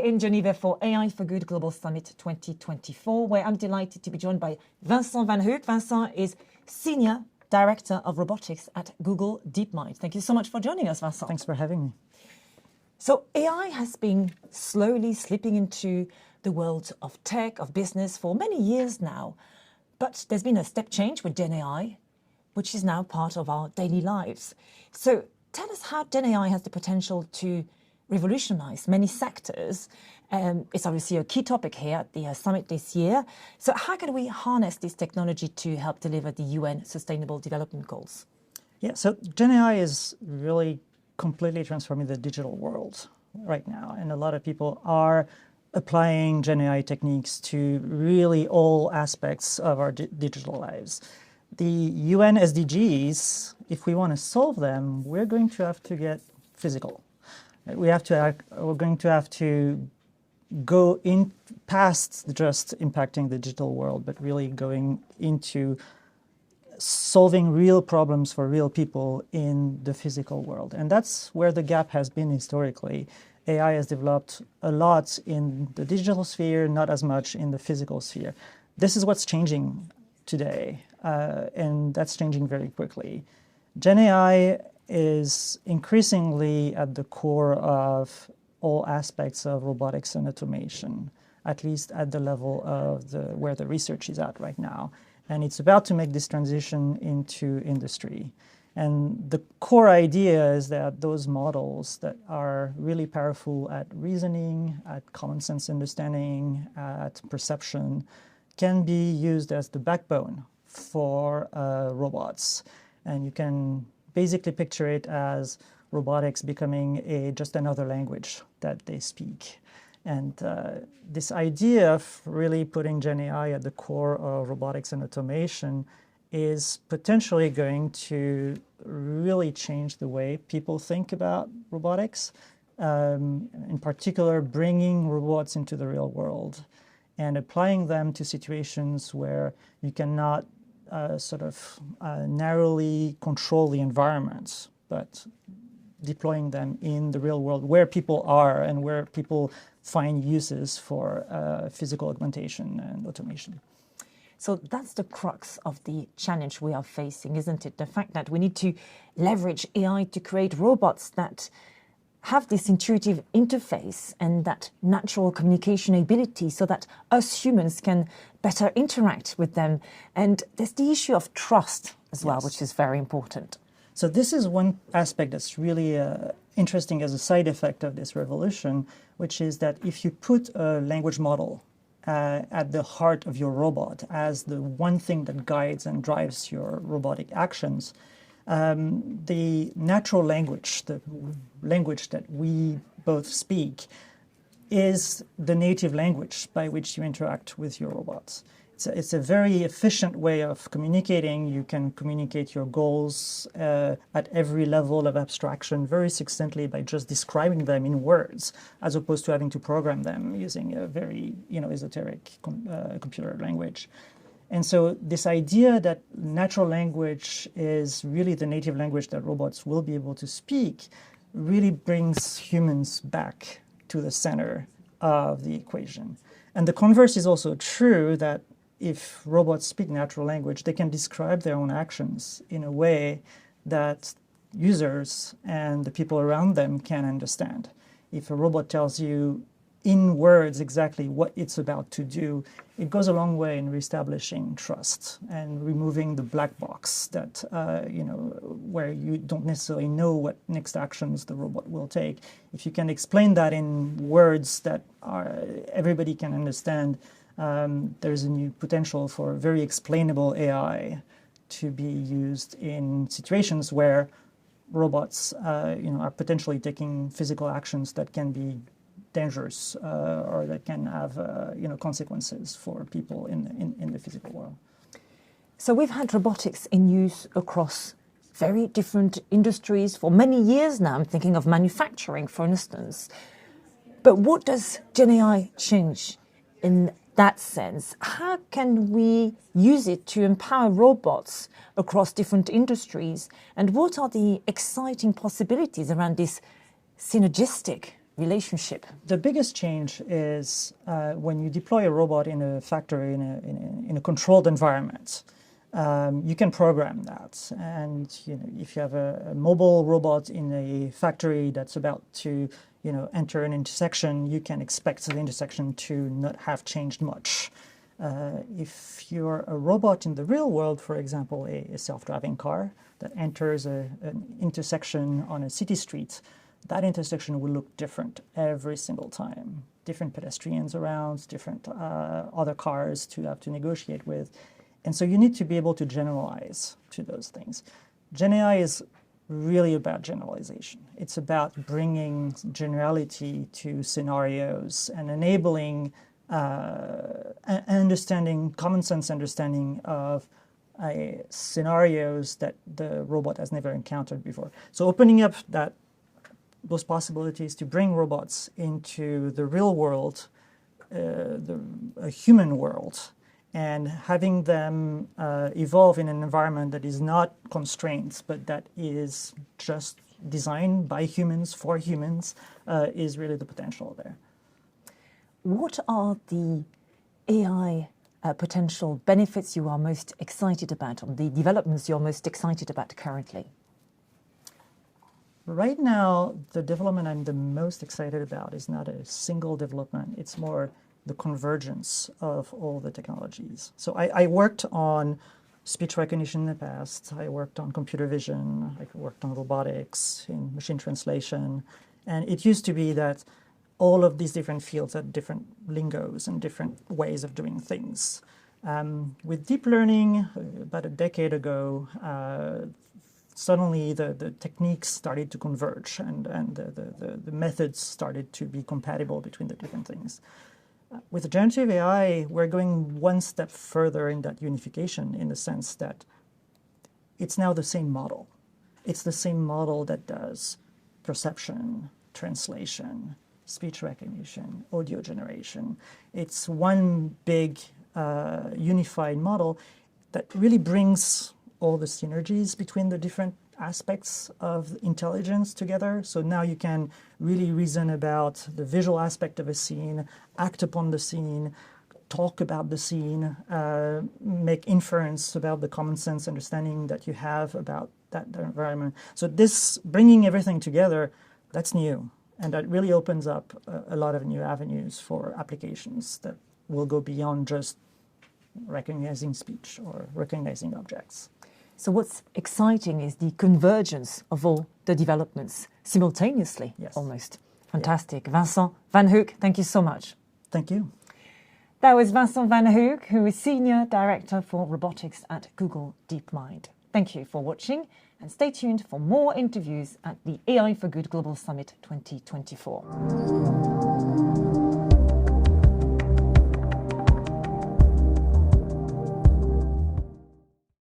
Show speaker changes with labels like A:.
A: in Geneva for AI for Good Global Summit 2024, where I'm delighted to be joined by Vincent Vanhoucke. Vincent is Senior Director of Robotics at Google DeepMind. Thank you so much for joining us, Vincent.
B: Thanks for having me.
A: So AI has been slowly slipping into the world of tech, of business for many years now. But there's been a step change with Gen AI, which is now part of our daily lives. So tell us how Gen AI has the potential to revolutionize many sectors. It's obviously a key topic here at the summit this year. So how can we harness this technology to help deliver the UN Sustainable Development Goals?
B: Yeah, so Gen AI is really completely transforming the digital world right now. And a lot of people are applying Gen AI techniques to really all aspects of our digital lives. The UN SDGs, if we want to solve them, we're going to have to get physical. We're going to have to go in past just impacting the digital world, but really going into solving real problems for real people in the physical world. And that's where the gap has been historically. AI has developed a lot in the digital sphere, not as much in the physical sphere. This is what's changing today, and that's changing very quickly. Gen AI is increasingly at the core of all aspects of robotics and automation, at least at the level of where the research is at right now. And it's about to make this transition into industry. And the core idea is that those models that are really powerful at reasoning, at common sense understanding, at perception, can be used as the backbone for robots. And you can basically picture it as robotics becoming just another language that they speak. And this idea of really putting Gen AI at the core of robotics and automation is potentially going to really change the way people think about robotics, in particular bringing robots into the real world and applying them to situations where you cannot narrowly control the environments, but deploying them in the real world where people are and where people find uses for physical augmentation and automation.
A: So that's the crux of the challenge we are facing, isn't it? The fact that we need to leverage AI to create robots that have this intuitive interface and that natural communication ability so that us humans can better interact with them. And there's the issue of trust as well, which is very important.
B: So this is one aspect that's really interesting as a side effect of this revolution, which is that if you put a language model at the heart of your robot as the one thing that guides and drives your robotic actions, the natural language, the language that we both speak, is the native language by which you interact with your robots. It's a very efficient way of communicating. You can communicate your goals at every level of abstraction very succinctly by just describing them in words, as opposed to having to program them using a very esoteric computer language. And so this idea that natural language is really the native language that robots will be able to speak really brings humans back to the center of the equation. And the converse is also true, that if robots speak natural language, they can describe their own actions in a way that users and the people around them can understand. If a robot tells you in words exactly what it's about to do, it goes a long way in reestablishing trust and removing the black box that, where you don't necessarily know what next actions the robot will take. If you can explain that in words that everybody can understand, there's a new potential for very explainable AI to be used in situations where robots are potentially taking physical actions that can be dangerous or that can have consequences for people in the physical world.
A: So we've had robotics in use across very different industries for many years now. I'm thinking of manufacturing, for instance. But what does Gen AI change in that sense? How can we use it to empower robots across different industries? And what are the exciting possibilities around this synergistic relationship?
B: The biggest change is when you deploy a robot in a factory in a controlled environment. You can program that, and if you have a mobile robot in a factory that's about to enter an intersection, you can expect the intersection to not have changed much. If you're a robot in the real world, for example, a self-driving car that enters an intersection on a city street, that intersection will look different every single time. Different pedestrians around, different other cars to have to negotiate with. And so you need to be able to generalize to those things. Gen AI is really about generalization. It's about bringing generality to scenarios and enabling common sense understanding of scenarios that the robot has never encountered before. So opening up those possibilities to bring robots into the real world, a human world, and having them evolve in an environment that is not constrained, but that is just designed by humans for humans, is really the potential there.
A: What are the AI potential benefits you are most excited about, or the developments you're most excited about currently?
B: Right now, the development I'm the most excited about is not a single development. It's more the convergence of all the technologies. So I worked on speech recognition in the past. I worked on computer vision. I worked on robotics, in machine translation. And it used to be that all of these different fields had different lingos and different ways of doing things. With deep learning, about a decade ago, suddenly the techniques started to converge and the methods started to be compatible between the different things. With generative AI, we're going one step further in that unification, in the sense that it's now the same model. It's the same model that does perception, translation, speech recognition, audio generation. It's one big unified model that really brings all the synergies between the different aspects of intelligence together. So now you can really reason about the visual aspect of a scene, act upon the scene, talk about the scene, make inference about the common sense understanding that you have about that environment. So this bringing everything together, that's new. And that really opens up a lot of new avenues for applications that will go beyond just recognizing speech or recognizing objects.
A: So what's exciting is the convergence of all the developments simultaneously,
B: Yes.
A: almost. Fantastic. Yeah. Vincent Vanhoucke, thank you so much.
B: Thank you.
A: That was Vincent Vanhoucke, who is Senior Director for Robotics at Google DeepMind. Thank you for watching, and stay tuned for more interviews at the AI for Good Global Summit 2024.